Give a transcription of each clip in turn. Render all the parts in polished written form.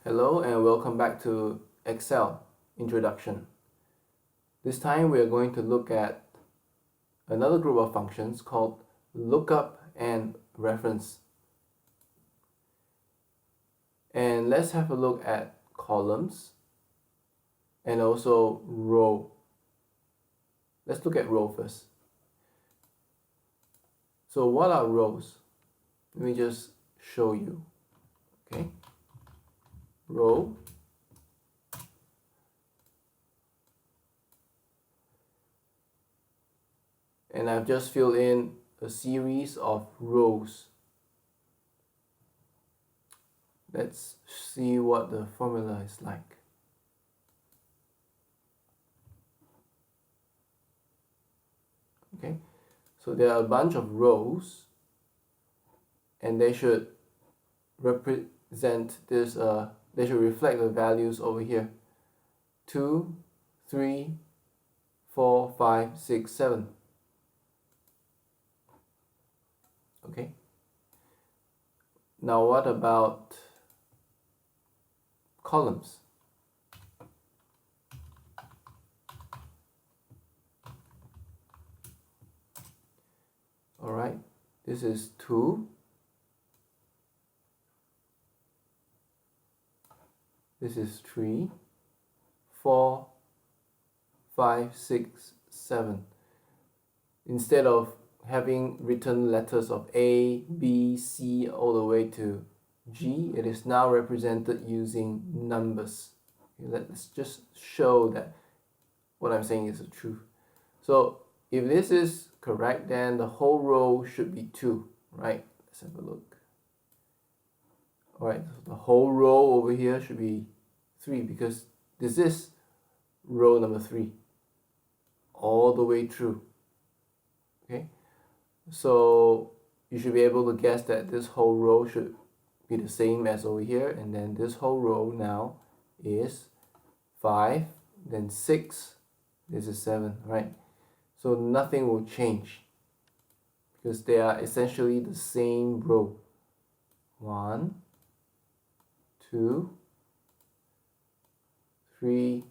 Hello and welcome back to Excel Introduction. This time we are going to look at another group of functions called lookup and reference. And let's have a look at columns and also row. Let's look at row first. So what are rows? Let me just show you. Okay. Row and I've just filled in a series of rows. Let's see what the formula is like. Okay, so there are a bunch of rows and they should represent this, they should reflect the values over here. 2, 3, 4, 5, 6, 7. Okay. Now what about columns? Alright, this is 2. This is 3, 4, 5, 6, 7. Instead of having written letters of A, B, C all the way to G, it is now represented using numbers. Okay, let's just show that what I'm saying is the truth. So if this is correct, then the whole row should be 2, right? Let's have a look. Alright, so the whole row over here should be 3 because this is row number 3 all the way through. Okay, so you should be able to guess that this whole row should be the same as over here, and then this whole row now is 5, then 6, this is 7, right? So nothing will change because they are essentially the same row. 1, 2, 3,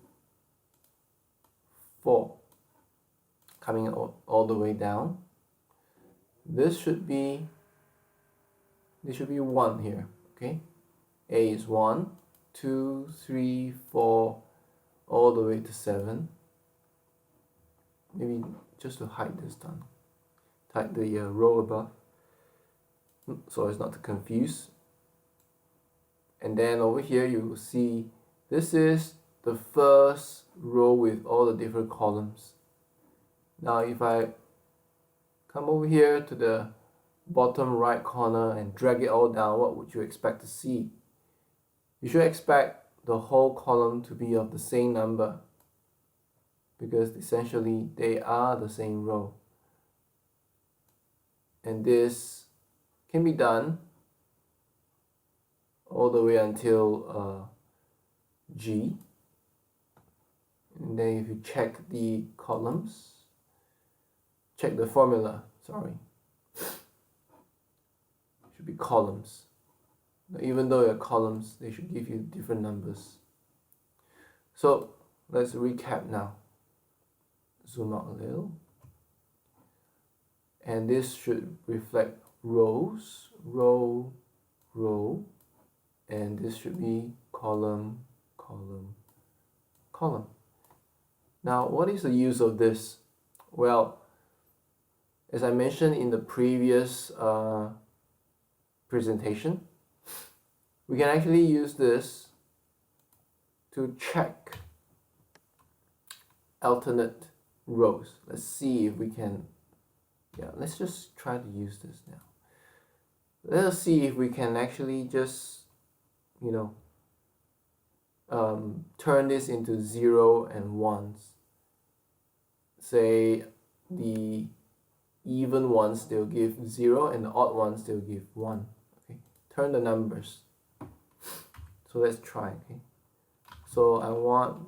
4, coming all the way down. This should be 1 here. Okay, A is 1, 2, 3, 4, all the way to 7. Maybe just to hide this down, type the row above so as not to confuse. And then over here you will see this is the first row with all the different columns. Now if I come over here to the bottom right corner and drag it all down, what would you expect to see? You should expect the whole column to be of the same number because essentially they are the same row. And this can be done all the way until G. And then if you check the columns, check the formula, sorry, it should be columns. Even though they're columns, they should give you different numbers. So let's recap now. Zoom out a little. And this should reflect rows, row, row, and this should be column, column, column. Now, what is the use of this? Well, as I mentioned in the previous presentation, we can actually use this to check alternate rows. Let's see if we can, let's just try to use this now. Let us see if we can actually just, turn this into 0 and 1s. Say the even ones they'll give 0 and the odd ones they'll give 1. Okay, turn the numbers. So let's try. Okay, so I want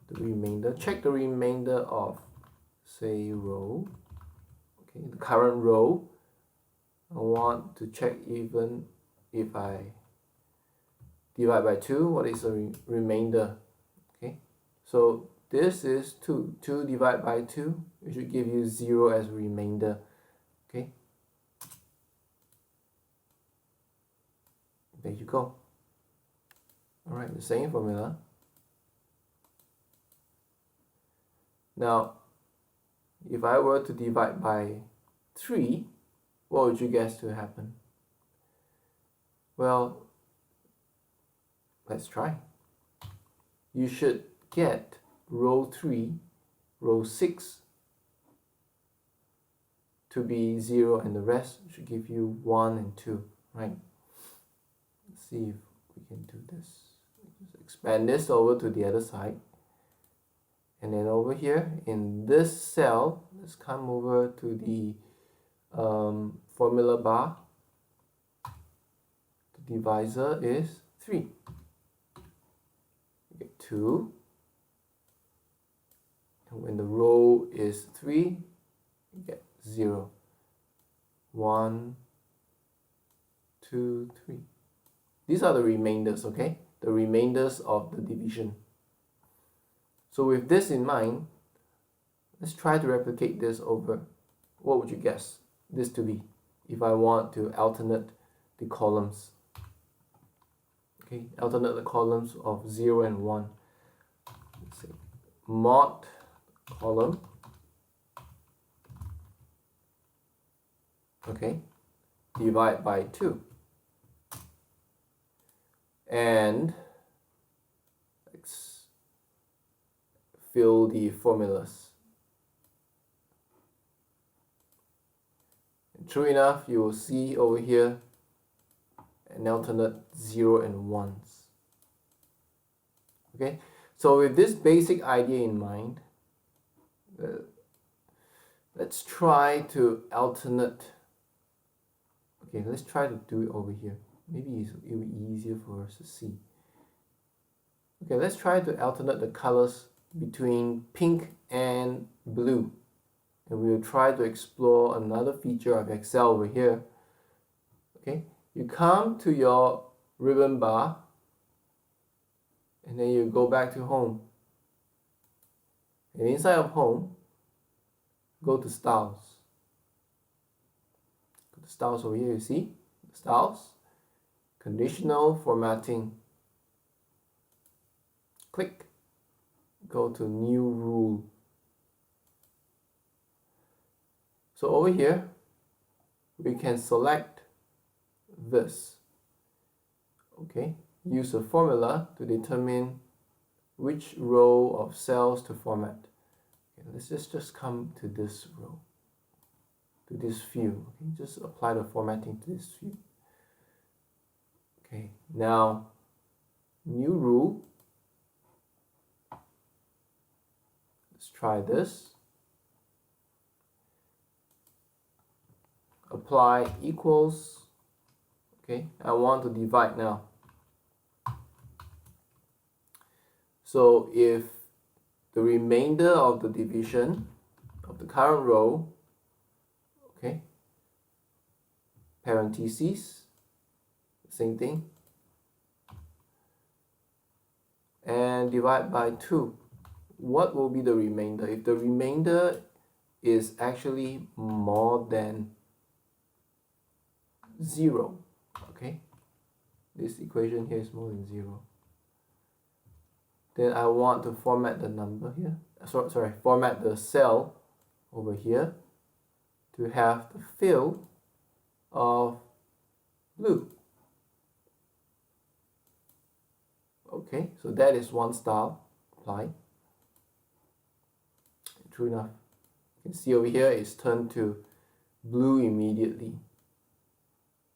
the remainder, check the remainder of, say, row. Okay, the current row, I want to check even if I divide by 2, what is the remainder? Okay, so this is 2. 2 divided by 2, it should give you 0 as remainder. Okay, there you go. Alright, the same formula. Now, if I were to divide by 3, what would you guess to happen? Well, let's try. You should get row 3, row 6 to be 0, and the rest should give you 1 and 2, right? Let's see if we can do this. Just expand this over to the other side. And then over here in this cell, let's come over to the formula bar. The divisor is 3. You get 2. And when the row is 3, you get 0. 1, 2, 3. These are the remainders, okay? The remainders of the division. So with this in mind, let's try to replicate this over. What would you guess this to be if I want to alternate the columns? Okay, alternate the columns of 0 and 1. Let's say mod column. Okay, divide by 2. And let's fill the formulas. And true enough, you will see over here an alternate 0 and 1s. Okay, so with this basic idea in mind, let's try to alternate. Okay, let's try to do it over here. Maybe it will be easier for us to see. Okay, let's try to alternate the colors between pink and blue. And we will try to explore another feature of Excel over here. Okay, you come to your ribbon bar and then you go back to home. And inside of home, go to styles. Go to styles over here, you see? Styles, conditional formatting. Click. Go to new rule. So over here, we can select this. Okay, use a formula to determine which row of cells to format. Okay, let's just come to this row, to this view. Okay, just apply the formatting to this view. Okay, now new rule. Let's try this. Apply equals. Okay, I want to divide now. So if the remainder of the division of the current row, okay, parentheses, same thing, and divide by 2, what will be the remainder? If the remainder is actually more than 0, okay, this equation here is more than 0, then I want to format the number here, format the cell over here to have the fill of blue. Okay, so that is one style applied. True enough, you can see over here it's turned to blue immediately.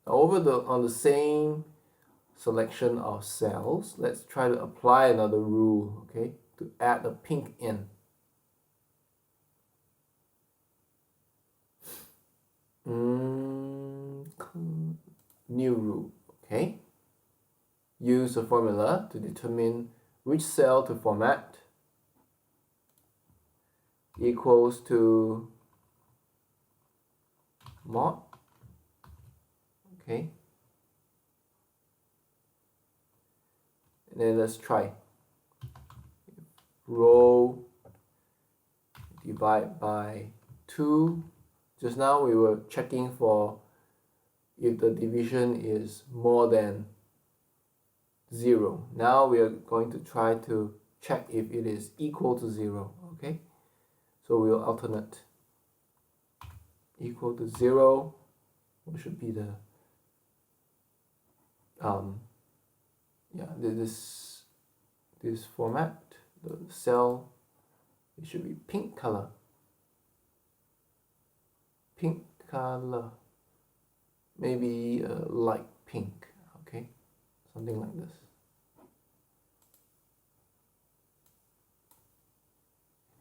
Now on the same selection of cells, let's try to apply another rule, okay, to add a pink in. New rule, okay. Use a formula to determine which cell to format. Equals to mod. Okay. and then let's try. Row divide by 2. Just now we were checking for if the division is more than 0. Now we are going to try to check if it is equal to 0. Okay, so we'll alternate. Equal to 0, what should be the this format, the cell, it should be pink color, maybe light pink. Okay, something like this.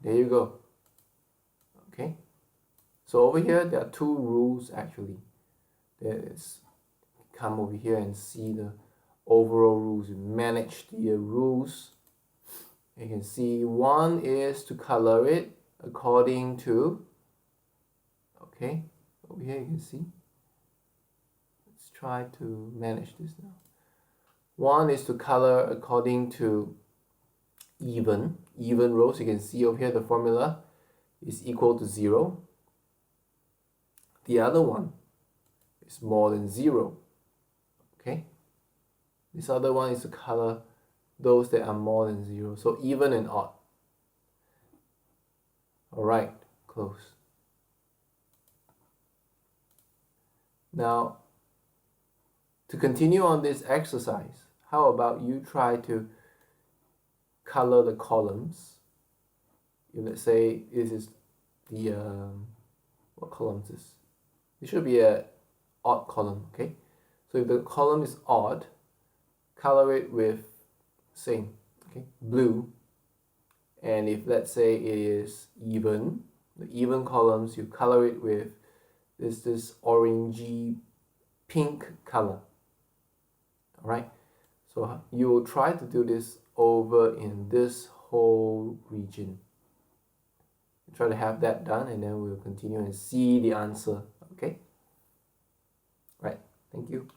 There you go. Okay, so over here there are 2 rules actually. There is, come over here and see the overall rules. You manage the rules. You can see one is to color it according to, okay, over here you can see. Let's try to manage this now. One is to color according to even rows. You can see over here the formula is equal to 0. The other one is more than 0. Okay, this other one is to color those that are more than 0, so even and odd. Alright, close. Now, to continue on this exercise, how about you try to color the columns. If let's say this is the what column is this? It should be a odd column. Okay, so if the column is odd, color it with same, okay, blue. And if let's say it is even, the even columns, you color it with this orangey pink color. Alright, so you will try to do this over in this whole region. Try to have that done, and then we'll continue and see the answer. Okay, right, thank you.